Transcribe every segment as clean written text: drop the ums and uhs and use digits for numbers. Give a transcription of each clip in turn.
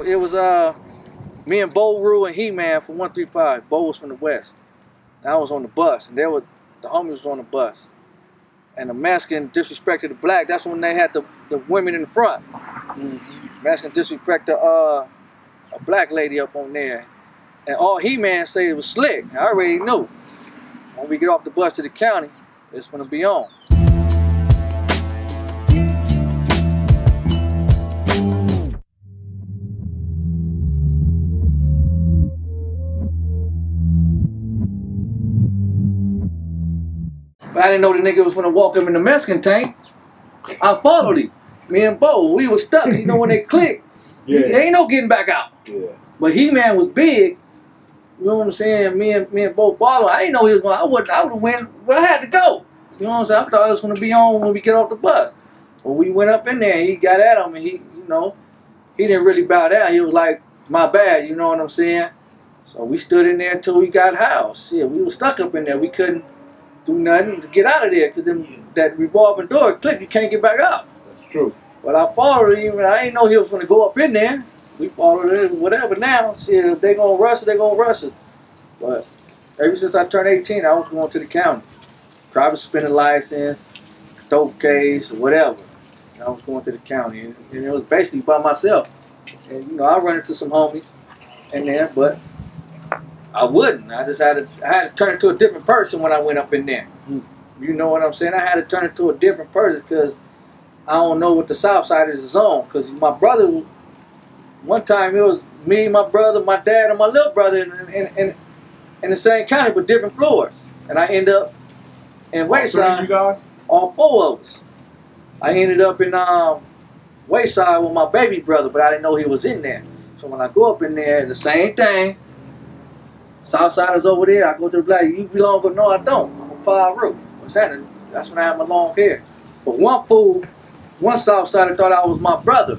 it was me and Bo, Ru, and He-Man from 135. Bo was from the West. And I was on the bus, and the homies was on the bus. And the Mexican disrespected the black. That's when they had the women in the front. Mexican disrespected a black lady up on there. And all He-Man said it was slick. I already knew. When we get off the bus to the county, it's gonna be on. But I didn't know the nigga was gonna walk up in the Mexican tank. I followed him. Me and Bo, we was stuck. You know when they click, there ain't no getting back out. Yeah. But He-Man was big. You know what I'm saying? Me and Bo followed. I didn't know he was going. I would have went where I had to go. You know what I'm saying? I thought it was gonna be on when we get off the bus. But we went up in there and he got at him and he didn't really bow down. He was like, my bad, you know what I'm saying? So we stood in there until we got housed. Shit, we were stuck up in there. We couldn't do nothing to get out of there because that revolving door click, you can't get back out. That's true. But I followed him and I didn't know he was gonna go up in there. We followed it, whatever now. Shit, if they gonna rush it, they gonna rush it. But ever since I turned 18, I was going to the county. Private spending license, dope case, or whatever. And I was going to the county. And it was basically by myself. And I run into some homies in there, but I wouldn't. I had to turn into a different person when I went up in there. You know what I'm saying? I had to turn into a different person because I don't know what the South Side is on. Because my brother, one time it was me, my brother, my dad, and my little brother in the same county but different floors. And I end up in Wayside. You guys? All four of us. I ended up in Wayside with my baby brother, but I didn't know he was in there. So when I go up in there, the same thing. Southsiders over there, I go to the black, you belong, but no, I don't. I'm a 5 Ru. What's happening? That's when I had my long hair. But one Southsider thought I was my brother.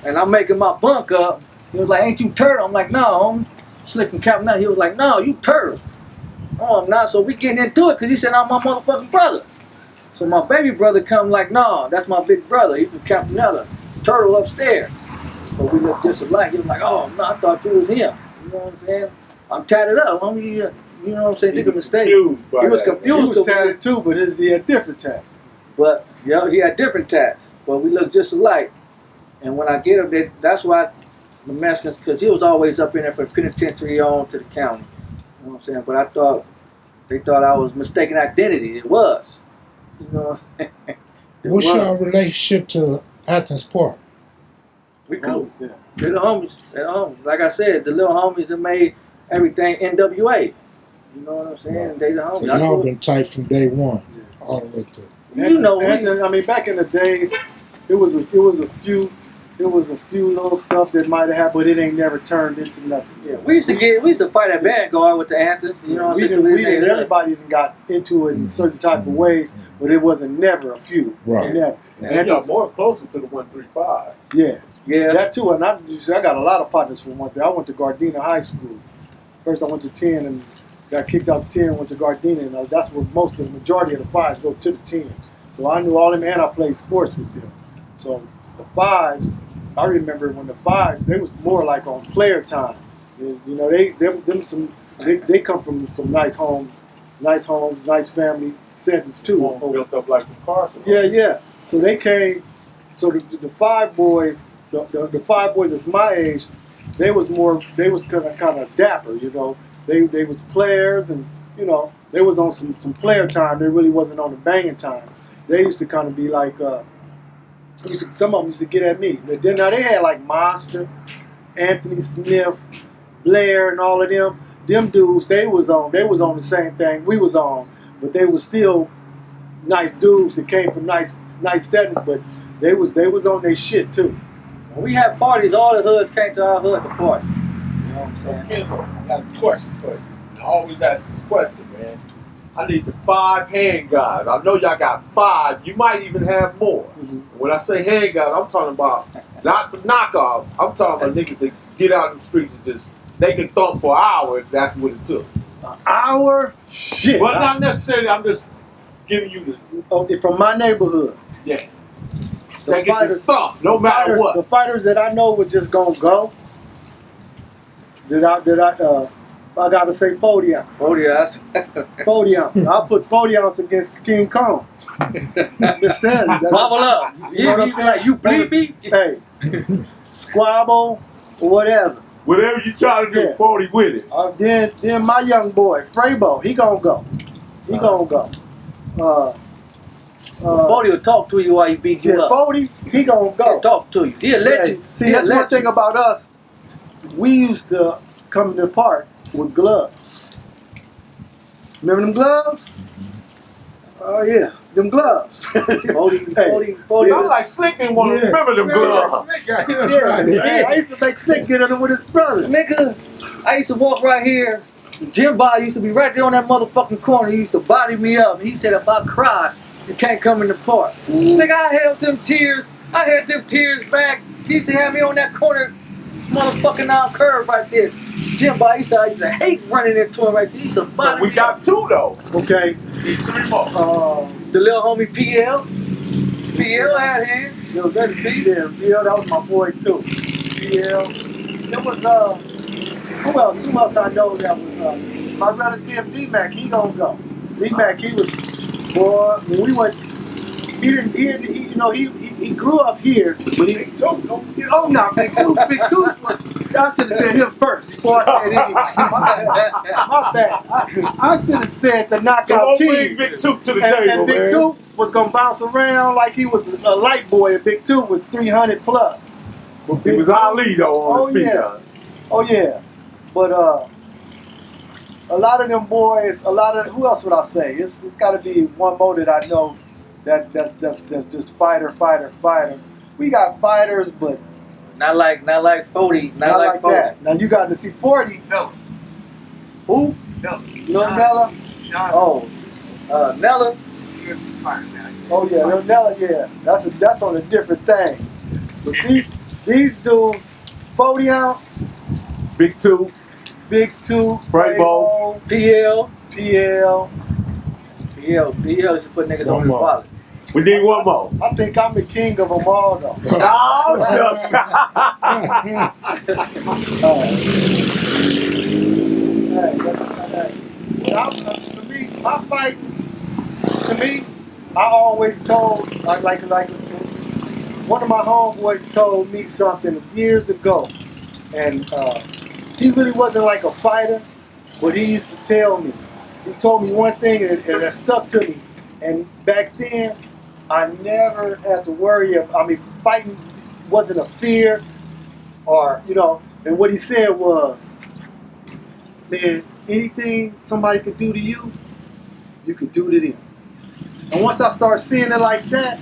And I'm making my bunk up. He was like, ain't you Turtle? I'm like, no, homie. Slick from Compton out. He was like, no, you Turtle. No, I'm not. So we getting into it because he said I'm my motherfucking brother. So my baby brother come like, no, that's my big brother. He's from Compton. Turtle upstairs. But we look just alike. He was like, oh, no, I thought you was him. You know what I'm saying? I'm tatted up, homie. You know what I'm saying? Think a mistake. He was confused. He was tatted too, but he had different tats. But yeah, he had different tats. But we look just alike. And when I get up there, that's why the Mexicans, because he was always up in there for penitentiary on to the county. You know what I'm saying? But they thought I was mistaken identity. It was. You know. What's your relationship to Athens Park? We cool. Yeah. They're the homies. Like I said, the little homies that made everything NWA. You know what I'm saying? Right. They the homies. So y'all been tight from day one, all the way to. You know, I mean, back in the days, it was a few little stuff that might have happened, but it ain't never turned into nothing. Yeah, we used to fight at Vanguard with the Anthons. You know what I'm saying? Everybody got into it in certain type of ways, but it wasn't never a few. Right. Never. And y'all more closer to the 135. Yeah. Yeah. That too, and I got a lot of partners from one thing. I went to Gardena High School. First I went to 10 and got kicked out of 10, went to Gardena, and that's where the majority of the 5s go to the 10. So I knew all them and I played sports with them. So the 5s, I remember when the 5s, they was more like on player time. You know, they come from some nice homes, nice family settings too. Built up like the Carson. Yeah. So they came. So the 5 boys, the 5 boys that's my age, they was kind of dapper. You know, they was players, and you know they was on some player time. They really wasn't on the banging time. They used to kind of be like. Some of them used to get at me. But then now they had like Monster, Anthony Smith, Blair, and all of them. Them dudes, they was on the same thing we was on, but they was still nice dudes that came from nice settings, but they was on their shit too. When we had parties, all the hoods came to our hood to party. You know what I'm saying? Kenzo, I got a question for you. I always ask this question, man. I need the 5 handguns. I know y'all got 5. You might even have more. Mm-hmm. When I say handguns, I'm talking about not the knockoff. I'm talking about niggas that get out in the streets and just, they can thump for an hour if that's what it took. An hour? Shit. Well, not necessarily. I'm just giving you the... Okay, from my neighborhood. Yeah. They get the stuff, no matter what. The fighters that I know were just gonna go. I gotta say 40 ounce. 40 ounce. 40 ounce. I'll put 40 ounce against King Kong. Listen, Bubble up. You know what I'm saying? You bleed me? Hey, squabble or whatever. Whatever you try to do, Yeah. 40 with it. Then my young boy, Frabo, he gonna go. He gonna go. 40 will talk to you while he beat you up. 40, he gonna go. He'll talk to you. He'll let you. See, that's one thing about us. We used to come to the park with gloves. Remember them gloves? Oh yeah, them gloves. 40. Sound like Slick didn't want to remember them gloves. I used to make Slick get on him with his brother. Nigga, I used to walk right here. The gym body used to be right there on that motherfucking corner. He used to body me up. He said if I cried, you can't come in the park. Nigga, I held them tears. I had them tears back. He used to have me on that corner, motherfucking out curve right there. Gym body, I used to hate running into him right there. He used to body So we me got up. 2 though. Okay. Need 3 more. The little homie PL. PL had him. Yo, that's PL. PL, that was my boy too. PL. There was who else I know that was my relative D Mac, he gonna go. D Mac, he was boy, when we went he grew up here, but he oh no, Big Two was I should have said him first before I said anybody. My bad. I should have said the knockout king. Bring Big Toot to the table, and Big man. Toot was gonna bounce around like he was a light boy, and Big Toot was 300 plus. He was Ali though on his feet. Oh yeah. But a lot of them boys, who else would I say? It's got to be one more that I know that's just fighter. We got fighters, but not like 40. Not like 40. that. Now you got to see 40. No. Who? No. You know Melle? Oh, Melle. UFC fighter now. Oh yeah, Melle. Yeah, that's on a different thing. But these dudes, 40 ounce, Big Toot. Big Two, Frabo, PL. PL should put niggas on his wallet. We need one more. I think I'm the king of them all though. Oh, shucks. To me, I always told, like one of my homeboys told me something years ago, and he really wasn't like a fighter, but he used to tell me. He told me one thing, and that stuck to me. And back then, I never had to worry fighting wasn't a fear, or, and what he said was, man, anything somebody could do to you, you could do to them. And once I started seeing it like that,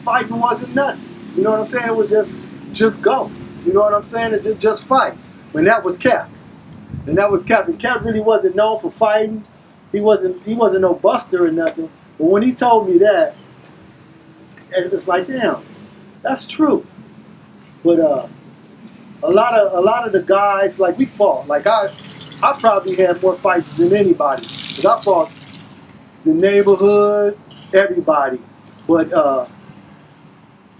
fighting wasn't nothing. You know what I'm saying? It was just go. You know what I'm saying? It just fight. When that was Cap. And that was Cap. And Cap really wasn't known for fighting. He wasn't no buster or nothing. But when he told me that, it's like, damn, that's true. But a lot of the guys, like, we fought. Like I probably had more fights than anybody. Because I fought the neighborhood, everybody. But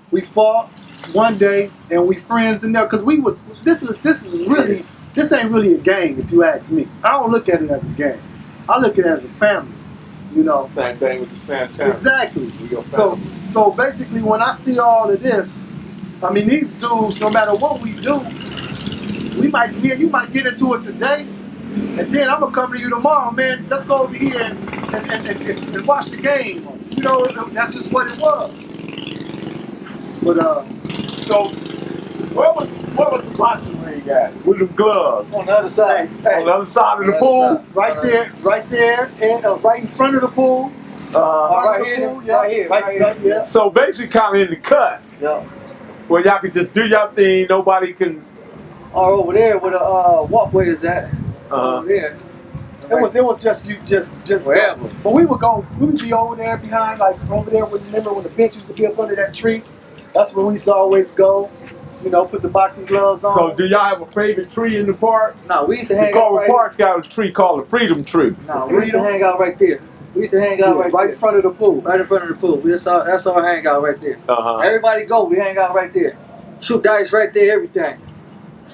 we fought one day and we friends in there because this ain't really a game if you ask me. I don't look at it as a game. I look at it as a family. Same thing with the Santana. Exactly. So basically when I see all of this, these dudes, no matter what we do, you might get into it today, and then I'm gonna come to you tomorrow, man. Let's go over here and watch the game. That's just what it was. But So, where was the boxing ring at? With the gloves? On the other side. On the other side of the pool? right there, and right in front of the pool. Right here. Yeah. So basically kind of in the cut. Yeah. Where y'all can just do y'all thing, nobody can... Or over there where the walkway is at. Over there. It was just wherever. But we would be over there behind, like over there. Remember when the bench used to be up under that tree? That's where we used to always go. Put the boxing gloves on. So do y'all have a favorite tree in the park? No, we used to hang The out Culver right Park's got a tree called the Freedom Tree. No, we used to hang out right there. We used to hang out right in there. front of the pool. Right in front of the pool. That's our hangout right there. Uh-huh. Everybody go, we hang out right there. Shoot dice right there, everything.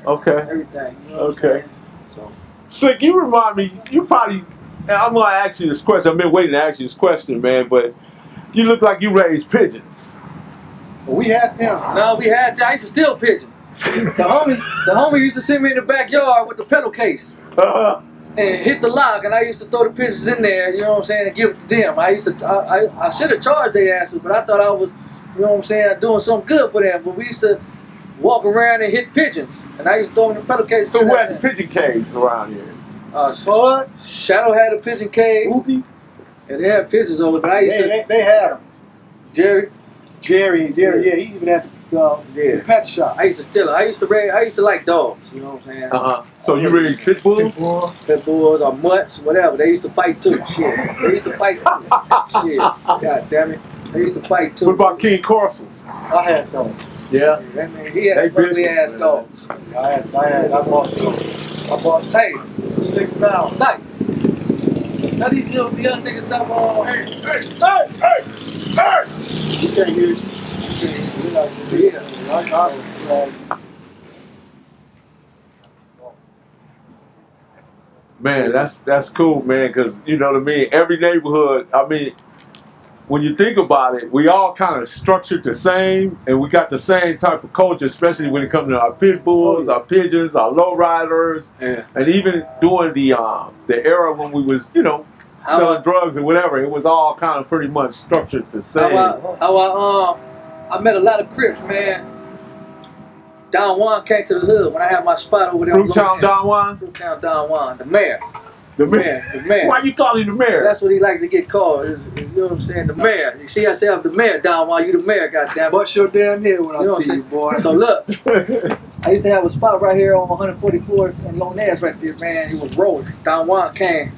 Okay. Everything. You know what Okay. I'm saying? So. Slick, you remind me, you probably, I'm going to ask you this question. I've been waiting to ask you this question, man, but you look like you raised pigeons. We had them. No, we had that. I used to steal pigeons. The homie used to send me in the backyard with the pedal case. Uh-huh. And hit the lock, and I used to throw the pigeons in there, you know what I'm saying, and give it to them. I should have charged their asses, but I thought I was, you know what I'm saying, doing something good for them. But we used to walk around and hit pigeons, and I used to throw them in the pedal case. So who had the pigeon cages around here? Spud, Shadow had a pigeon cage. Whoopi. Yeah, they had pigeons over, but I used to. They had them. Jerry, yeah, he even had the pet shop. I used to steal it. I used to like dogs, you know what I'm saying? Uh-huh. So you raised pit bulls? Pit bulls or mutts, whatever. They used to fight too. Shit. They used to fight too. Shit. God damn it. They used to fight too. What about King Corsels? I had those. Yeah. That man, he had ugly ass dogs. I bought two. I bought tape. 6,000. Nice. Now these young niggas stop on. Hey! You can't hear it. Yeah. Man, that's cool, man, because, you know what I mean, every neighborhood, I mean, when you think about it, we all kind of structured the same, and we got the same type of culture, especially when it comes to our pit bulls, our pigeons, our lowriders, and even during the era when we was, you know, selling drugs and whatever, it was all kind of pretty much structured the same. I met a lot of Crips, man. Don Juan came to the hood when I had my spot over there. Fruitown Don Juan? Fruitown Don Juan, the mayor. The mayor. Why you call him the mayor? That's what he like to get called. You know what I'm saying? The mayor. You see, I say I'm the mayor, Don Juan. You the mayor, goddamn. Bust your damn head when I see you, boy. So look, I used to have a spot right here on 144th and Lonez right there, man. He was rolling. Don Juan came.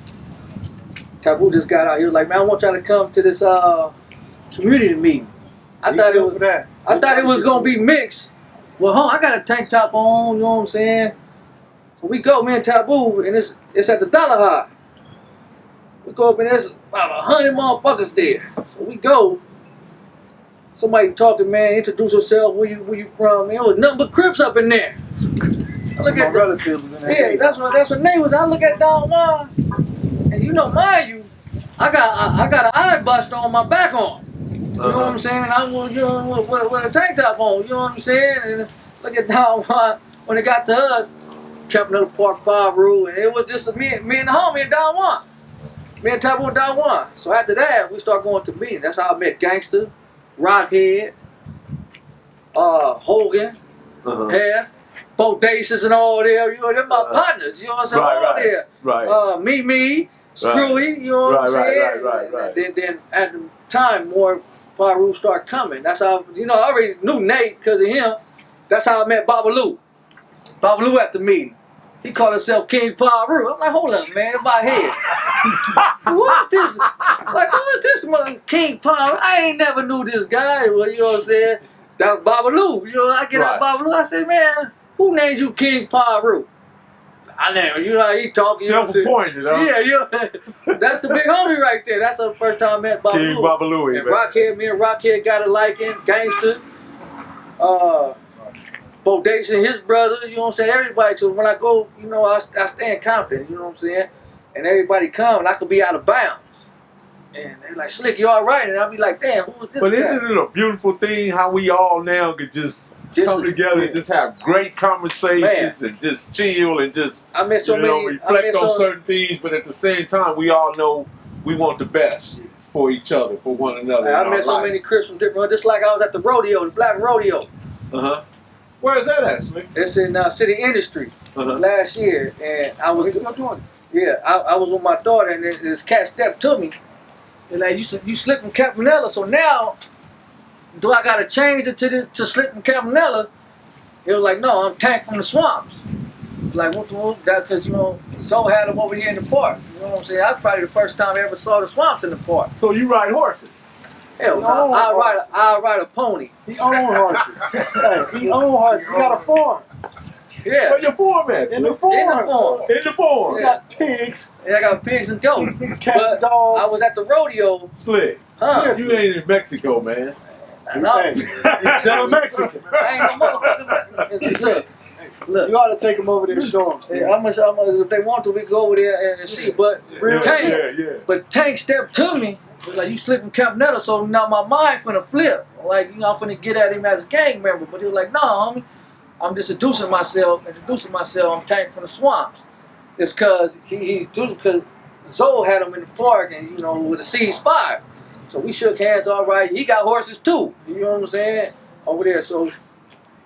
Taboo just got out. He was like, man, I want y'all to come to this community meeting. I thought it was gonna be mixed. Well, I got a tank top on, you know what I'm saying? So we go, man, Taboo, and it's at the Dollar High. We go up and there's about 100 motherfuckers there. So we go. Somebody talking, man, introduce yourself, where you from, man. It was nothing but Crips up in there. I look at relatives in there. Yeah, that's what they was. I look at Don Juan, and you know, mind you, I got an eye buster on my back on. You know what I'm saying? I was, you know, with a tank top on. You know what I'm saying? And look at Don Juan. When it got to us, kept another Park 5 Ru, and it was just me and the homie and Don Juan. Me and Taboo and Don Juan. So after that, we start going to meetings. That's how I met Gangster, Rockhead, Hogan, Hess, Bodacious and all there. You know, they're my partners. You know what I'm saying? All there. Right. Me, Screwy. You know what I'm saying? Right. Then at the time, more Paru started coming. That's how, you know, I already knew Nate because of him. That's how I met Babalu. Babalu at the meeting. He called himself King Paru. I'm like, hold up, man, in my head. Who is this? Like, who is this mother King Paru? I ain't never knew this guy. Well, you know what I'm saying? That was Babalu. You know, I get out Babalu. I say, man, who named you King Paru? I named, you know how he talking. Self-appointed, huh? Yeah, you know, that's the big homie right there. That's the first time I met Babalu. King Babalu, and Rockhead, me and Rockhead got a liking. Gangster. Bodacious, his brother, you know what I'm saying? Everybody. So when I go, you know, I stay in Compton, you know what I'm saying? And everybody come, and I could be out of bounds. And they're like, Slick, you all right? And I'll be like, damn, who is this But guy? isn't it a beautiful thing how we all now could just come together and just have great conversations and just chill and just reflect on certain things, but at the same time, we all know we want the best for each other, for one another. I met so many Crips from different, just like I was at the rodeo, the Black Rodeo. Where is that at, Slick? It's in City Industry last year, and I was still doing it. Yeah, I was with my daughter, and this cat stepped to me. And like, you slipped from Campanella, so now do I gotta change it to slip from Campanella? It was like, no, I'm Tank from the Swamps. Like, what that, because, you know, Soul had them over here in the park. You know what I'm saying? That's probably the first time I ever saw the Swamps in the park. So you ride horses? Hell no, I'll ride a pony. He own horses. He own horses. He got a farm. Yeah. Where your farm at? In the In the farm. farm. In the farm. We got pigs, And I got pigs and goats. cats, But dogs. I was at the rodeo. Slick. Huh? You ain't in Mexico, man. And I, Hey, he's still a Mexican. I ain't no motherfucking. Look. You ought to take him over there and show him. Yeah, how much, if they want to, we can go over there and see. But Tank, but Tank stepped to me. He was like, you slipping Campanella, so now my mind finna flip. Like, I'm finna get at him as a gang member. But he was like, nah, homie, I'm just introducing myself. I'm Tank from the swamps. It's cause he's because Zoe had him in the park and with a ceasefire. So we shook hands, all right. He got horses too. You know what I'm saying? Over there. So,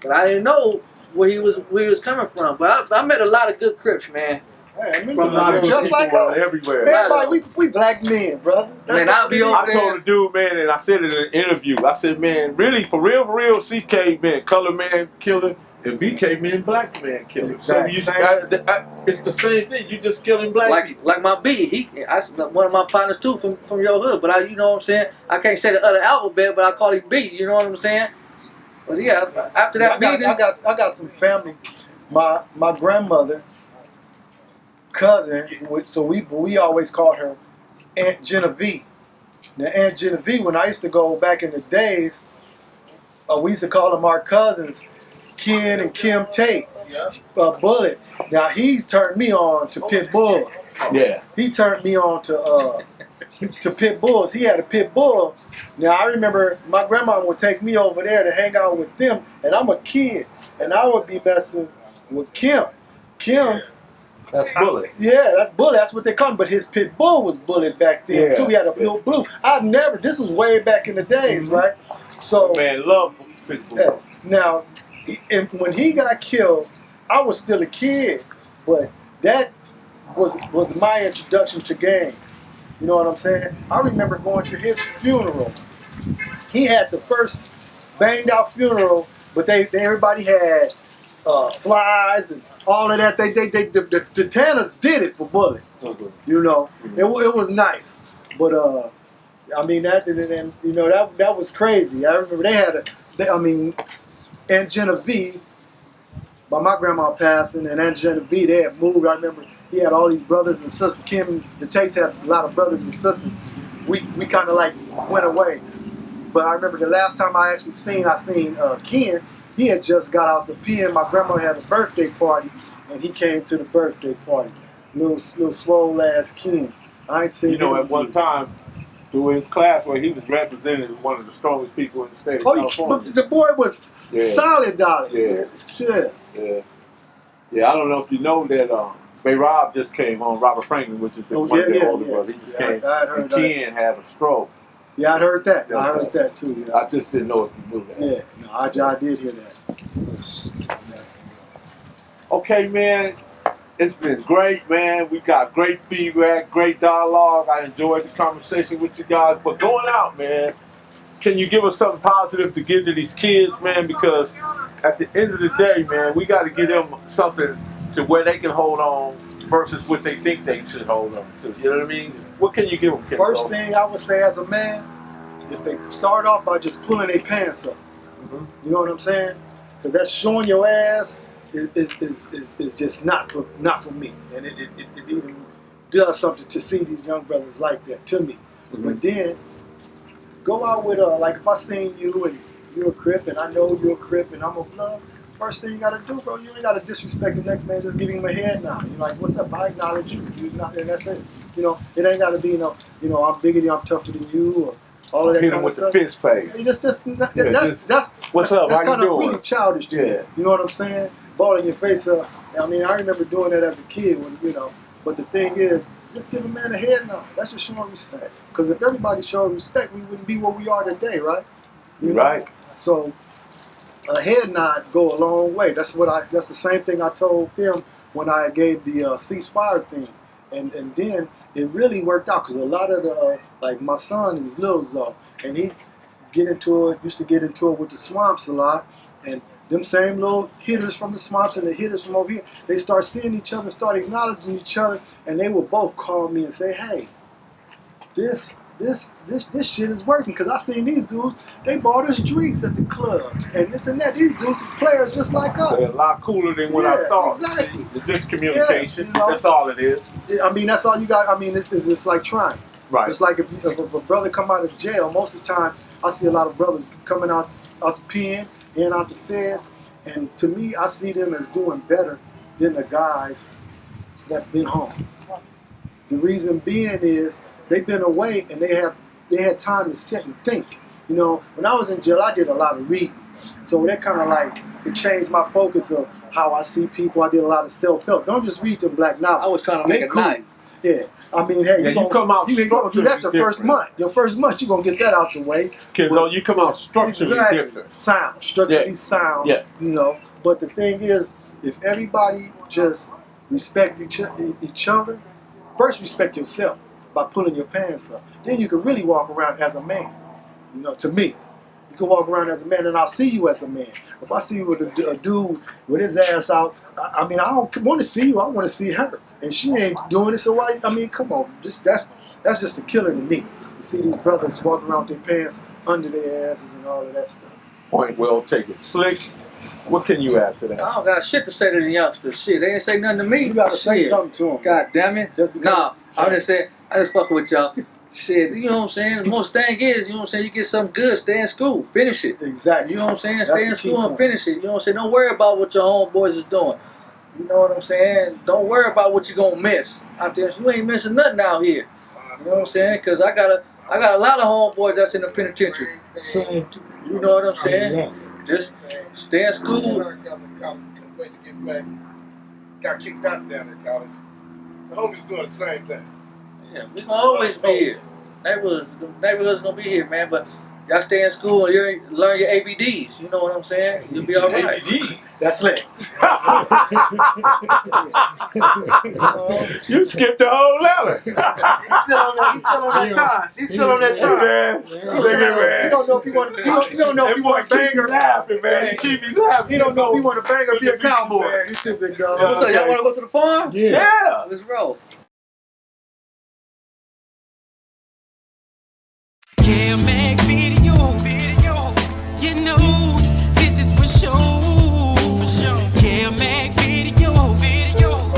but I didn't know where he was coming from. But I met a lot of good Crips, man. Hey, From a lot of just people like us. everywhere. Everybody, we black men, brother. Man, I'll be over I told the dude, man, and I said in an interview, I said, man, really, for real, CK, man, color man killer, and BK, man, black man killer. Exactly. So it's the same thing. You just killing black people. Like my B, one of my partners too from your hood. But you know what I'm saying? I can't say the other alphabet, but I call him B. You know what I'm saying? But yeah, after that meeting, I got some family. My grandmother, cousin, so we always called her Aunt Genevieve. Now Aunt Genevieve, when I used to go back in the days, we used to call them our cousins, Ken and Kim Tate, Bullet. Now he turned me on to pit bulls. Yeah. He turned me on to pit bulls. He had a pit bull. Now I remember my grandma would take me over there to hang out with them, and I'm a kid, and I would be messing with Kim. that's Bullet. That's Bullet. That's what they call him. But his pit bull was Bullet back then too. He had a little blue. This was way back in the days, right? So man, love pit bulls. Now, and when he got killed, I was still a kid, but that was my introduction to gangs. You know what I'm saying? I remember going to his funeral. He had the first banged out funeral, but everybody had flies and all of that. The Tanners did it for Bullet. You know, it was nice, but I mean that was crazy. I remember they had Aunt Genevieve, by my grandma passing, and Aunt Genevieve, they had moved. I remember he had all these brothers and sisters. Kim, the Tates had a lot of brothers and sisters. We kind of like went away. But I remember the last time I seen Ken, he had just got out the pen. My grandma had a birthday party, and he came to the birthday party. Little swole ass Ken. I ain't seen him. At one time, through his class where he was represented as one of the strongest people in the state of California. But the boy was solid dollar. Yeah, I don't know if you know that Bay Rob just came home, Robert Franklin, which is one of their older brothers. He just came. And Ken had a stroke. Yeah, I heard that. I heard that too. Yeah. I just didn't know if you knew that. Yeah, no, I did hear that. Okay, man. It's been great, man. We got great feedback, great dialogue. I enjoyed the conversation with you guys. But going out, man, can you give us something positive to give to these kids, man? Because at the end of the day, man, we got to give them something to where they can hold on versus what they think they should hold on to. You know what I mean? What can you give them, Kenzo? First thing I would say as a man, if they start off by just pulling their pants up. You know what I'm saying? Because that's showing your ass is just not for me. And it even does something to see these young brothers like that to me. But then go out with like if I seen you and you're a Crip and I know you're a Crip and I'm a Blood, first thing you gotta do, bro, you ain't gotta disrespect the next man, just give him a head nod. You're like, what's up? I acknowledge you. You're not, and that's it. You know, it ain't gotta be I'm bigger than you, I'm tougher than you, or all of that Hit kind him of with stuff. the fist face. That's what's up? That's How kind you of doing? really childish to me. You know what I'm saying? Balling your face up. I mean, I remember doing that as a kid when, but the thing is, just give a man a head nod. That's just showing respect. Because if everybody showed respect, we wouldn't be where we are today, right? You know? Right. So a head nod go a long way. That's the same thing I told them when I gave the ceasefire thing. And then it really worked out because a lot of the, like my son is Lil Zo, and he used to get into it with the swamps a lot. And them same little hitters from the swamps and the hitters from over here, they start seeing each other, start acknowledging each other, and they will both call me and say, hey, this this shit is working. Because I seen these dudes, they bought us drinks at the club and this and that. These dudes is players just like us. They're a lot cooler than what I thought. Exactly. The discommunication, Yeah, you know, that's all it is. I mean, that's all you got. I mean, it's just like trying. Right. It's like if a brother come out of jail, most of the time I see a lot of brothers coming out the pen and out the feds, and to me, I see them as doing better than the guys that's been home. The reason being is they've been away and they had time to sit and think. You know, when I was in jail, I did a lot of reading, so that kind of like it changed my focus of how I see people. I did a lot of self-help. Don't just read them black novels. I was trying to make a knife. Yeah, I mean, hey, you come out you ain't gonna do that your first month. Your first month, you're gonna get that out the way. Because you come out structurally different. Sound, structurally sound. Yeah. You know, but the thing is, if everybody just respect each other, first respect yourself by pulling your pants up. Then you can really walk around as a man. You know, to me, you can walk around as a man, and I'll see you as a man. If I see you with a dude with his ass out, I mean, I don't want to see you. I want to see her, and she ain't doing it. So why? I mean, come on, that's just a killer to me. You see these brothers walking around with their pants under their asses and all of that stuff. Point well taken. Slick, what can you add to that? I don't got shit to say to the youngsters. Shit, they ain't say nothing to me. You gotta say something to them. God damn it. Nah, I just said, I just fucking with y'all. Shit, you know what I'm saying? The most thing is, you know what I'm saying, you get something good, stay in school, finish it. Exactly. You know what I'm saying? That's Stay in school and finish it. You know what I'm saying? Don't worry about what your homeboys is doing. You know what I'm saying? Don't worry about what you're gonna miss out there. You ain't missing nothing out here. You know what I'm saying? Because I got a lot of homeboys that's in the penitentiary. You know what I'm saying? Just stay in school. Couldn't wait to get back. Got kicked out down in college. The homies doing the same thing. Yeah, we gonna always be here. Neighborhood's gonna be here, man. But y'all stay in school and you learn your ABDs. You know what I'm saying? You'll be all right. That's lit. You skipped the whole letter. He's still on that time. He's still on that time. Man. He don't know if he want to. He don't know if he want to bang or laughing, man. He keep me laughing. He don't know if he want to bang or be a cowboy. You see, big dog. What's up? Y'all want to go to the farm? Yeah. Let's roll. Kev Mac video, you know this is for sure. Kev Mac video,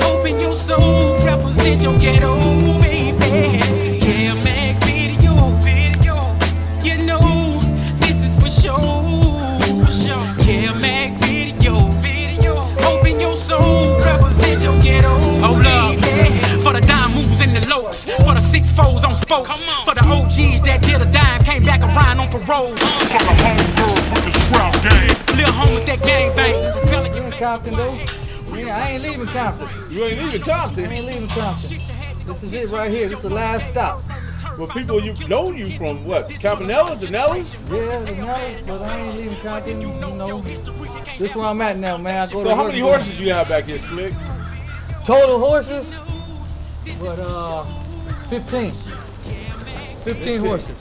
open your soul, represent your ghetto, baby. Kev Mac video, you know this is for sure. Kev Mac video, open your soul, represent your ghetto, baby. For the dime moves and the lows, for the 6-4s on spokes, for the OGs that did a dime, came back around on parole. For the homegirls with the scrap game, little homies that gang bang. You in Compton though? Yeah, I ain't leaving Compton. You ain't leaving Compton. I ain't leaving Compton. This is it right here. This is the last stop. Well, people you know you from what? Campanellas, the Nellies? Yeah, the Nelly, but I ain't leaving Compton. You know, this is where I'm at now, man. I go So to how work, many horses you have back here, Slick? Total horses? But 15. 15 horses.